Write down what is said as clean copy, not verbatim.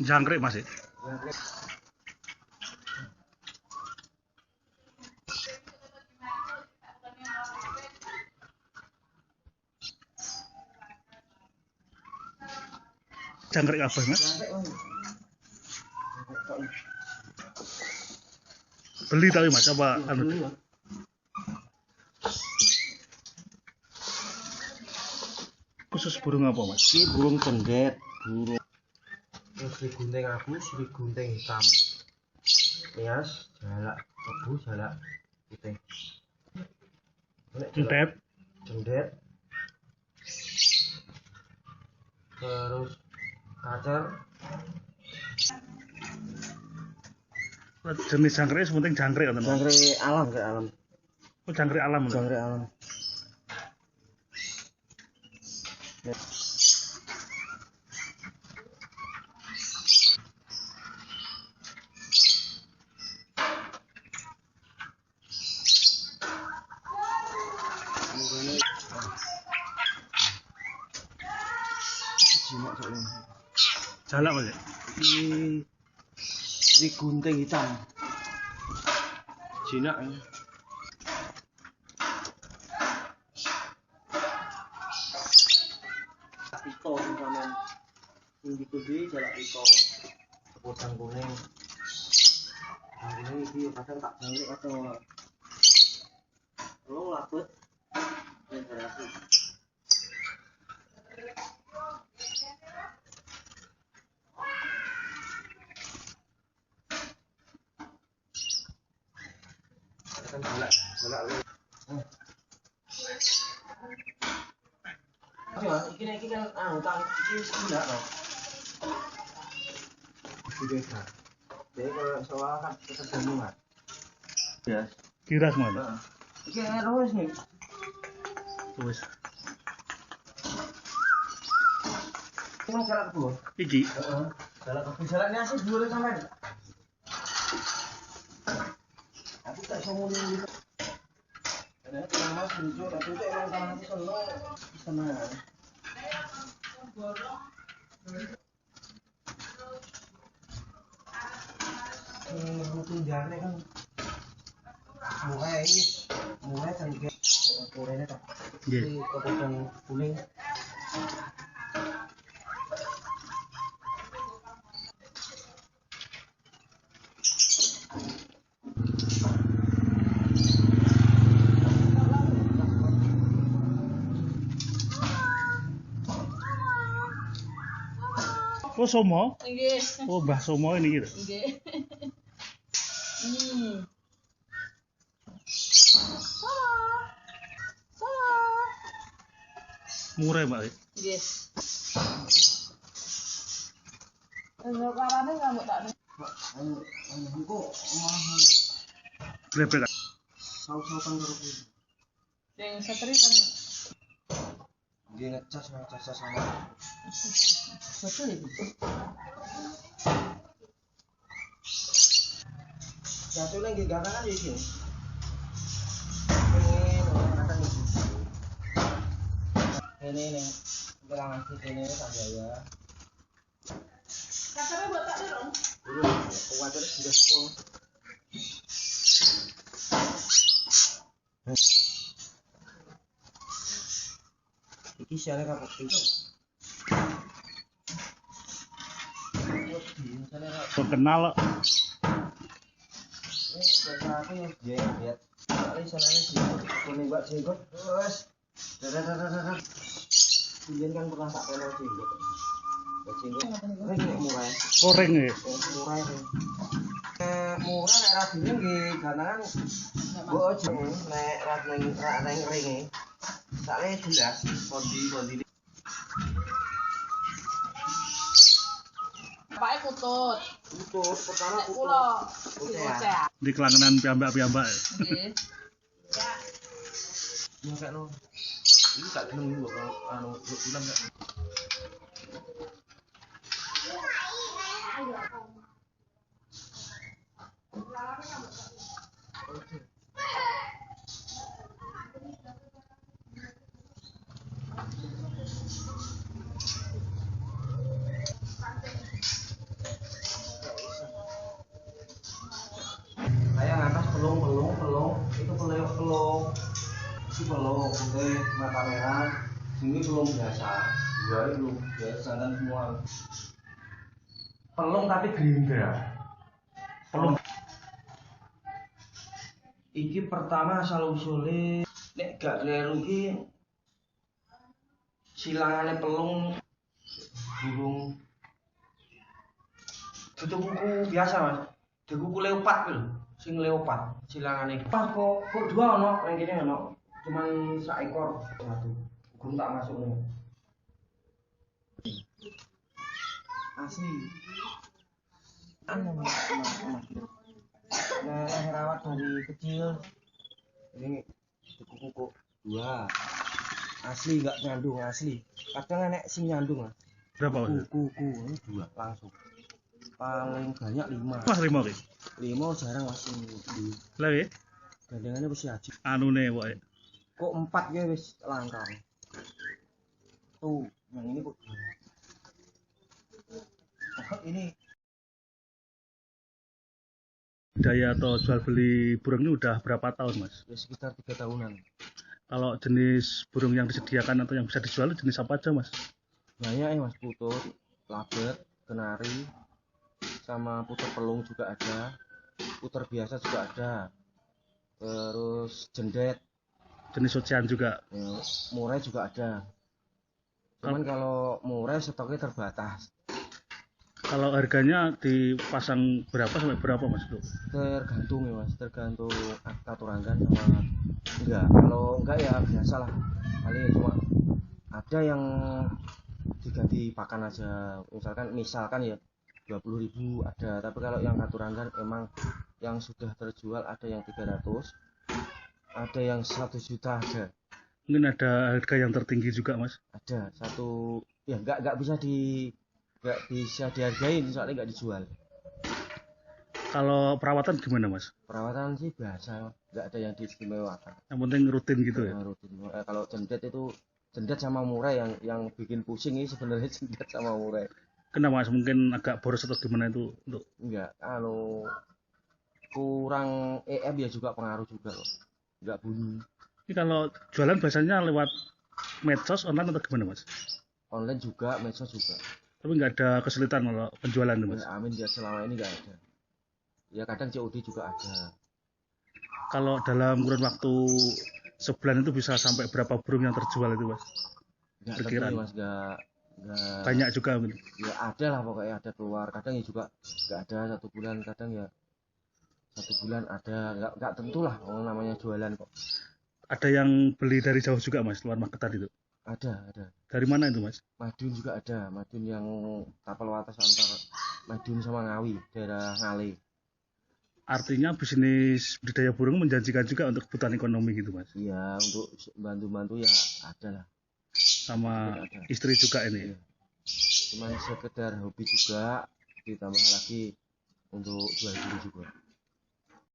Jangkrik masih. Jangkrik apa mas? Beli tapi mas apa? Khusus burung apa mas? Ini burung cendet, burung sri gunting abu, sri gunting hitam, nias, jalak abu, jalak putih, Cendet, terus kacer. jenis jangkrik sepenting jangkrik kan? Jangkrik alam, alam. Oh jangkrik alam. Jangkrik alam. Jalak mas. Ini sri gunting hitam. Jinak ini. Pito sama tinggi kudu jalak pito. Sepotong kuning. Ini dia kadang tak balik atau lo laput. Yang berarti. Kan jalak lu. Iki kan utang iki tidak loh. Sudah kan. Jadi kalau soal kan ketemuan. Ya. Kira semua. Iki terus nih. Terus. Cuma jalak kedua. Iki. Jalak kedua jalannya sih dua sampai. Aku tak sombong gitu. Karena nama setuju, tapi itu emang tanah itu senang. Butuh jalan kan. Mulai kan dia kurangnya tak. Jadi kepotong kuning. Oh Somo? Nggih. Oh Mbah Somo ini gitu. Nggih. Murah mbak. Nggih. Enggak karane ngamuk tak. Engko Berapa? saus-sausan karo kuwi. Sing setri kan. Dia ngecas sama. Betul itu. Satu lagi garangan di sini. Ini bilang ngasih ini saja ya. Kasarnya buat tak dong. Wajar sudah full. Iki siapa kapok itu? Kenal. Biasa aku yang lihat. Kali sananya sih kuning mbak jenggot. Terus. Dadah. Kulian kan pernah tak kenal jenggot. Jenggot. Ring murah. Koreng ya. Murah itu. Murah nek radine nggih ganangan bojo nek radine ringe. Sakle jelas kondi. Bapake kutut. Pertama Kula Bocah. Di kelangenan piyambak-piyambak. Nggih. Ya kak no. Ini tak nunggu anu bulan enggak. putih, mata merah. Ini belum biasa. Dua ini belum biasa dan semua. Pelung tapi gerindra. Pelung. Iki pertama asal usule nek gak kleru iki silangane pelung burung itu kuku biasa mas, itu kuku leopard lho, sing leopard silangane. Pas kok dua ono, yang kene ono, cuman seekor satu, gue tak masuk nih. Asli, anu mas. Nah, rawat dari kecil ini kuku dua asli nggak nyandung asli kadang enek sing nyandung lah Berapa mas? kuku ini dua langsung paling banyak 5 Mas 5 ki. 5 jarang masih di Lagi gandengannya masih aja anu nih boy. kok 4 ya wis langka tuh yang ini kok ini Daya atau jual beli burung ini udah berapa tahun mas? ya sekitar 3 tahunan. Kalau jenis burung yang disediakan atau yang bisa dijual jenis apa aja mas? Banyak ya mas, putut, labet, kenari, sama puter pelung juga ada, puter biasa juga ada, terus jendet, Jenis ocean juga. ya, murai juga ada. Cuman kalau murai stoknya terbatas. Kalau harganya dipasang berapa sampai berapa mas? Tergantung ya mas, tergantung akta turanggan sama enggak. Kalau enggak ya biasa lah, paling cuma ada yang diganti pakan aja, misalkan ya 20.000 ada, tapi kalau yang katuranggan emang yang sudah terjual ada yang 300, ada yang 1 juta ada. Mungkin ada harga yang tertinggi juga mas? Ada satu ya nggak bisa dihargain soalnya nggak dijual. Kalau perawatan gimana mas? Perawatan sih biasa, nggak ada yang diistimewakan. Yang penting rutin gitu ya? Rutin. Kalau jendet sama murai yang bikin pusing ini sebenarnya jendet sama murai. Kenapa mas? Mungkin agak boros atau gimana itu untuk? Enggak, kurang EM ya juga pengaruh juga loh, nggak bunyi. Ini kalau jualan biasanya lewat medsos online atau gimana mas? Online juga, medsos juga. Tapi nggak ada kesulitan kalau penjualan tuh mas? Ya, amin ya selama ini nggak ada. Ya kadang COD juga ada. Kalau dalam kurun waktu sebulan itu bisa sampai berapa burung yang terjual itu mas? Nggak Perkiraan. tentu mas, nggak Banyak juga gitu. ya ada lah pokoknya ada keluar. Kadang ya juga nggak ada 1 bulan, kadang ya 1 bulan ada, nggak tentu lah. Namanya jualan kok. Ada yang beli dari jauh juga mas, luar Magetan itu? Ada. Dari mana itu mas? Madiun juga ada, Madiun yang tapal watas antara Madiun sama Ngawi, daerah Ngale. Artinya bisnis budidaya burung menjanjikan juga untuk kebutuhan ekonomi gitu mas? Iya, untuk bantu-bantu ya ada lah. Sama Ada. istri juga ini? Iya. Cuman sekedar hobi juga, ditambah lagi untuk jual beli juga.